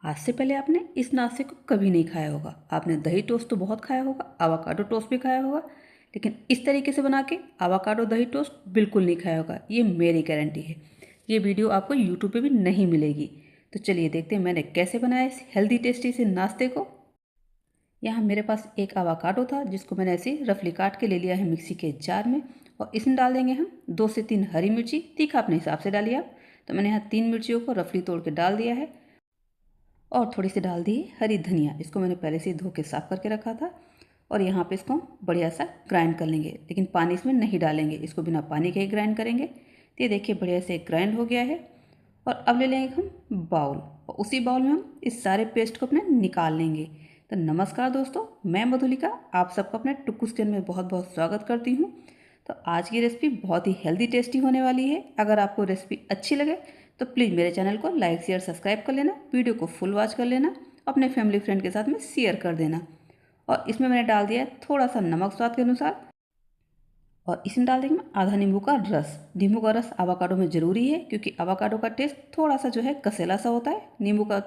आज से पहले आपने इस नाश्ते को कभी नहीं खाया होगा। आपने दही टोस्ट तो बहुत खाया होगा, आवाकाडो टोस्ट भी खाया होगा, लेकिन इस तरीके से बना के आवाकाडो दही टोस्ट बिल्कुल नहीं खाया होगा। ये मेरी गारंटी है। ये वीडियो आपको यूट्यूब पे भी नहीं मिलेगी। तो चलिए देखते हैं मैंने कैसे बनाया इस हेल्दी टेस्टी से नाश्ते को। यहाँ मेरे पास एक आवाकाडो था जिसको मैंने ऐसे रफली काट के ले लिया है मिक्सी के जार में, और इसमें डाल देंगे हम 2 से 3 हरी मिर्ची। तीखा अपने हिसाब से डालिए आप। तो मैंने यहाँ 3 मिर्चियों को रफली तोड़ के डाल दिया है, और थोड़ी सी डाल दी है हरी धनिया। इसको मैंने पहले से ही धो के साफ़ करके रखा था। और यहाँ पे इसको हम बढ़िया सा ग्राइंड कर लेंगे, लेकिन पानी इसमें नहीं डालेंगे, इसको बिना पानी के ही ग्राइंड करेंगे। तो ये देखिए बढ़िया से ग्राइंड हो गया है। और अब ले लेंगे हम बाउल, और उसी बाउल में हम इस सारे पेस्ट को अपने निकाल लेंगे। तो नमस्कार दोस्तों, मैं मधुलिका आप सबका अपने टुक्कुस किचन में बहुत बहुत स्वागत करती हूँ। तो आज की रेसिपी बहुत ही हेल्दी टेस्टी होने वाली है। अगर आपको रेसिपी अच्छी लगे तो प्लीज़ मेरे चैनल को लाइक शेयर सब्सक्राइब कर लेना, वीडियो को फुल वॉच कर लेना, अपने फैमिली फ्रेंड के साथ में शेयर कर देना। और इसमें मैंने डाल दिया है थोड़ा सा नमक स्वाद के अनुसार, और इसमें डाल देंगे आधा नींबू का रस। नींबू का रस आवाकाडो में ज़रूरी है, क्योंकि आवाकाडो का टेस्ट थोड़ा सा जो है कसेला सा होता है। नींबू का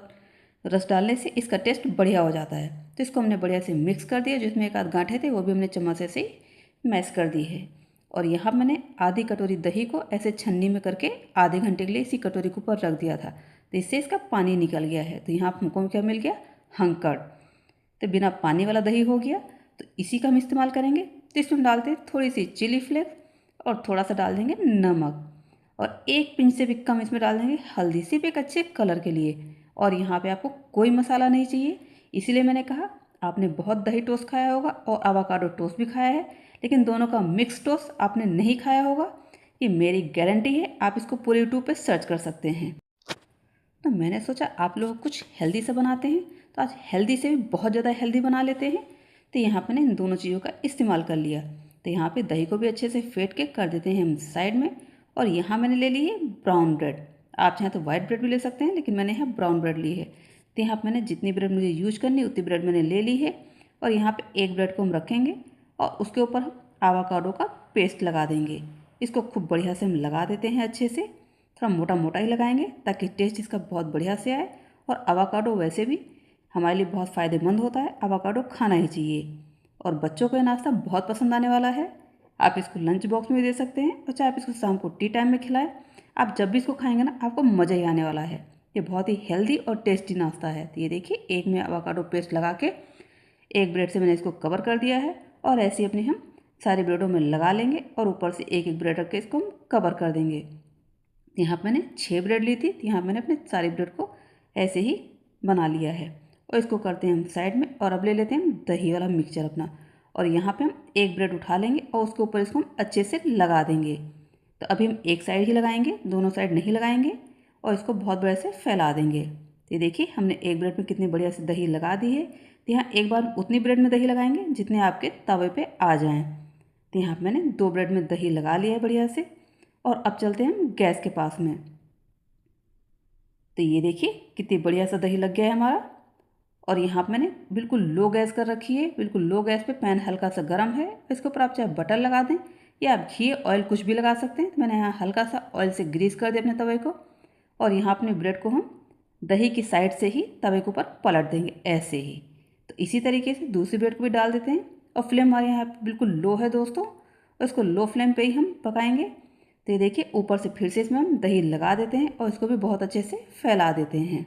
रस डालने से इसका टेस्ट बढ़िया हो जाता है। तो इसको हमने बढ़िया से मिक्स कर दिया। जिसमें एक आध गांठे थे वो भी हमने चम्मच से मैश कर दी है। और यहाँ मैंने आधी कटोरी दही को ऐसे छन्नी में करके आधे घंटे के लिए इसी कटोरी के ऊपर रख दिया था। तो इससे इसका पानी निकल गया है। तो यहाँ हमको क्या मिल गया, हंकड़। तो बिना पानी वाला दही हो गया। तो इसी का हम इस्तेमाल करेंगे। तो इसमें डालते हैं थोड़ी सी चिली फ्लेक्स, और थोड़ा सा डाल देंगे नमक, और एक पिंच से भी कम इसमें डाल देंगे हल्दी, सिर्फ एक अच्छे कलर के लिए। और यहाँ पे आपको कोई मसाला नहीं चाहिए, इसीलिए मैंने कहा। आपने बहुत दही टोस्ट खाया होगा और आवाकाडो टोस्ट भी खाया है, लेकिन दोनों का मिक्स टोस्ट आपने नहीं खाया होगा। ये मेरी गारंटी है, आप इसको पूरे यूट्यूब पे सर्च कर सकते हैं। तो मैंने सोचा आप लोग कुछ हेल्दी से बनाते हैं, तो आज हेल्दी से भी बहुत ज़्यादा हेल्दी बना लेते हैं। तो यहाँ पर इन दोनों चीज़ों का इस्तेमाल कर लिया। तो यहाँ पे दही को भी अच्छे से फेंट के कर देते हैं हम साइड में। और यहाँ मैंने ले ली है ब्राउन ब्रेड। आप चाहें तो वाइट ब्रेड भी ले सकते हैं, लेकिन मैंने यहाँ ब्राउन ब्रेड ली है। तो यहाँ पर मैंने जितनी ब्रेड मुझे यूज करनी उतनी ब्रेड मैंने ले ली है। और यहाँ पे एक ब्रेड को हम रखेंगे, और उसके ऊपर हम आवाकाडो का पेस्ट लगा देंगे। इसको खूब बढ़िया से हम लगा देते हैं अच्छे से। थोड़ा मोटा मोटा ही लगाएंगे ताकि टेस्ट इसका बहुत बढ़िया से आए। और आवाकाडो वैसे भी हमारे लिए बहुत फ़ायदेमंद होता है, आवाकाडो खाना ही चाहिए। और बच्चों को ये नाश्ता बहुत पसंद आने वाला है। आप इसको लंच बॉक्स में भी दे सकते हैं, और चाहे आप इसको शाम को टी टाइम में खिलाएं। आप जब भी इसको खाएंगे ना, आपको मज़ा ही आने वाला है। ये बहुत ही हेल्दी और टेस्टी नाश्ता है। तो ये देखिए, एक में आवाकाडो पेस्ट लगा के एक ब्रेड से मैंने इसको कवर कर दिया है। और ऐसे ही अपने हम सारी ब्रेडों में लगा लेंगे, और ऊपर से एक एक ब्रेड रख के इसको हम कवर कर देंगे। यहाँ पर मैंने 6 ब्रेड ली थी, तो यहाँ मैंने अपने सारी ब्रेड को ऐसे ही बना लिया है। और इसको करते हैं हम साइड में। और अब ले लेते हैं हम दही वाला मिक्सचर अपना, और यहाँ पे हम एक ब्रेड उठा लेंगे और उसके ऊपर इसको हम अच्छे से लगा देंगे। तो अभी हम एक साइड ही लगाएंगे, दोनों साइड नहीं लगाएंगे, और इसको बहुत बढ़िया से फैला देंगे। तो देखिए हमने एक ब्रेड में कितनी बढ़िया से दही लगा दी है। तो यहाँ एक बार उतनी ब्रेड में दही लगाएंगे जितने आपके तवे पे आ जाएं। तो यहाँ मैंने 2 ब्रेड में दही लगा लिया है बढ़िया से। और अब चलते हैं हम गैस के पास में। तो ये देखिए कितनी बढ़िया सा दही लग गया है हमारा। और यहाँ पर मैंने बिल्कुल लो गैस कर रखी है, बिल्कुल लो गैस पे। पैन हल्का सा गर्म है, इसके ऊपर आप चाहे बटर लगा दें या आप घी ऑयल कुछ भी लगा सकते हैं। तो मैंने यहाँ हल्का सा ऑयल से ग्रीस कर दिया अपने तवे को। और यहाँ अपने ब्रेड को हम दही की साइड से ही तवे के ऊपर पलट देंगे ऐसे ही। तो इसी तरीके से दूसरी ब्रेड को भी डाल देते हैं। और फ्लेम हमारे यहाँ बिल्कुल लो है दोस्तों, और इसको लो फ्लेम पे ही हम पकाएंगे। तो ये देखिए ऊपर से फिर से इसमें हम दही लगा देते हैं, और इसको भी बहुत अच्छे से फैला देते हैं।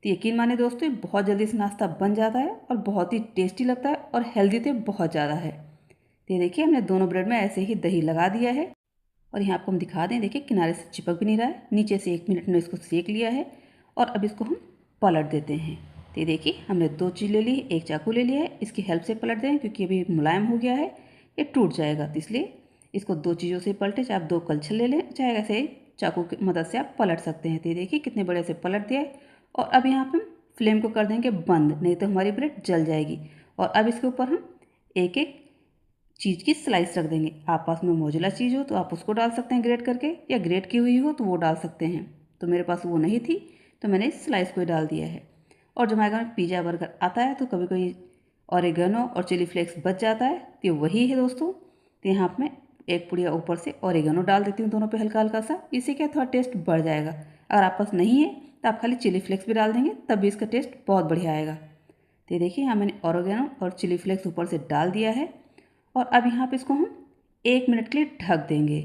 तो यकीन माने दोस्तों, ये बहुत जल्दी से नाश्ता बन जाता है, और बहुत ही टेस्टी लगता है, और हेल्दी तो बहुत ज़्यादा है। तो ये देखिए हमने दोनों ब्रेड में ऐसे ही दही लगा दिया है। और यहाँ आपको हम दिखा दें, देखिए किनारे से चिपक भी नहीं रहा है। नीचे से 1 मिनट में इसको सेक लिया है। और अब इसको हम पलट देते हैं। तो ये देखिए हमने 2 चीज़ ले ली है, एक चाकू ले लिया है। इसकी हेल्प से पलट दें, क्योंकि अभी मुलायम हो गया है, ये टूट जाएगा। तो इसलिए इसको 2 चीज़ों से पलटे, चाहे आप 2 कलछल ले लें, चाहे ऐसे चाकू की मदद से आप पलट सकते हैं। तो ये देखिए कितने बड़े से पलट दिया है। और अब यहाँ पर हम फ्लेम को कर देंगे बंद, नहीं तो हमारी ब्रेड जल जाएगी। और अब इसके ऊपर हम एक एक चीज़ की स्लाइस रख देंगे। आप पास में मोज़रेला चीज़ हो तो आप उसको डाल सकते हैं ग्रेट करके, या ग्रेट की हुई हो तो वो डाल सकते हैं। तो मेरे पास वो नहीं थी, तो मैंने इस स्लाइस को ही डाल दिया है। और जब हमारे घर में पिज़्ज़ा बर्गर आता है तो कभी कभी ऑरिगेनो और चिली फ्लेक्स बच जाता है, तो ये वही है दोस्तों। तो यहाँ पर मैं एक पुड़िया ऊपर से ऑरिगेनो डाल देती हूँ दोनों पे हल्का हल्का सा। इससे क्या थोड़ा टेस्ट बढ़ जाएगा। अगर आप पास नहीं है तो आप खाली चिली फ्लेक्स भी डाल देंगे तब भी इसका टेस्ट बहुत बढ़िया आएगा। तो ये देखिए यहाँ मैंने ऑरिगेनो और चिली फ्लेक्स ऊपर से डाल दिया है और अब यहाँ पे इसको हम 1 मिनट के लिए ढक देंगे।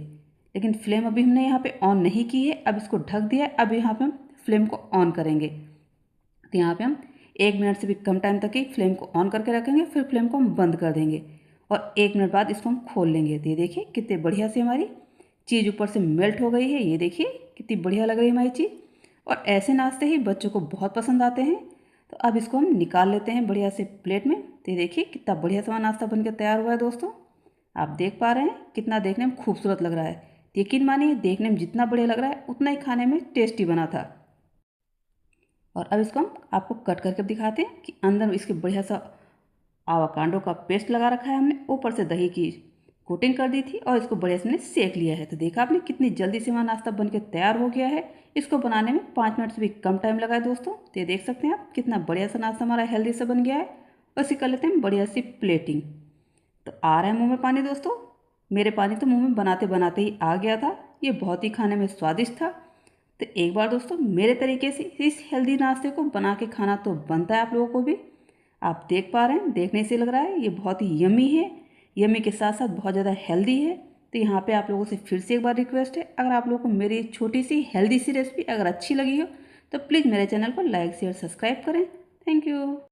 लेकिन फ्लेम अभी हमने यहाँ पे ऑन नहीं की है, अब इसको ढक दिया है। अब यहाँ पे हम फ्लेम को ऑन करेंगे। तो यहाँ पे हम 1 मिनट से भी कम टाइम तक ही फ्लेम को ऑन करके रखेंगे, फिर फ्लेम को हम बंद कर देंगे और 1 मिनट बाद इसको हम खोल लेंगे। तो ये देखिए कितने बढ़िया से हमारी चीज़ ऊपर से मेल्ट हो गई है। ये देखिए कितनी बढ़िया लग रही है हमारी चीज़ और ऐसे नाश्ते ही बच्चों को बहुत पसंद आते हैं। तो अब इसको हम निकाल लेते हैं बढ़िया से प्लेट में। तो ये देखिए कितना बढ़िया सा नाश्ता बनकर तैयार हुआ है दोस्तों। आप देख पा रहे हैं कितना देखने में खूबसूरत लग रहा है। यकीन मानिए देखने में जितना बढ़िया लग रहा है उतना ही खाने में टेस्टी बना था। और अब इसको हम आपको कट करके दिखाते हैं कि अंदर इसके बढ़िया सा आवाकाडो का पेस्ट लगा रखा है हमने, ऊपर से दही की कोटिंग कर दी थी और इसको बढ़िया से हमने सेक लिया है। तो देखा आपने कितनी जल्दी से हमारा नाश्ता बनके तैयार हो गया है। इसको बनाने में 5 मिनट से भी कम टाइम लगा है दोस्तों। तो ये देख सकते हैं आप कितना बढ़िया सा नाश्ता हमारा हेल्दी सा बन गया है। और इसे कर लेते हैं बढ़िया सी प्लेटिंग। तो आ रहा है मुँह में पानी दोस्तों, मेरे पानी तो मुँह में बनाते बनाते ही आ गया था। ये बहुत ही खाने में स्वादिष्ट था। तो एक बार दोस्तों मेरे तरीके से इस हेल्दी नाश्ते को बना के खाना तो बनता है आप लोगों को भी। आप देख पा रहे हैं, देखने से लग रहा है ये बहुत ही यम्मी है। यम्मी के साथ साथ बहुत ज़्यादा हेल्दी है। तो यहाँ पे आप लोगों से फिर से एक बार रिक्वेस्ट है, अगर आप लोगों को मेरी छोटी सी हेल्दी सी रेसिपी अगर अच्छी लगी हो तो प्लीज़ मेरे चैनल को लाइक शेयर सब्सक्राइब करें। Thank you.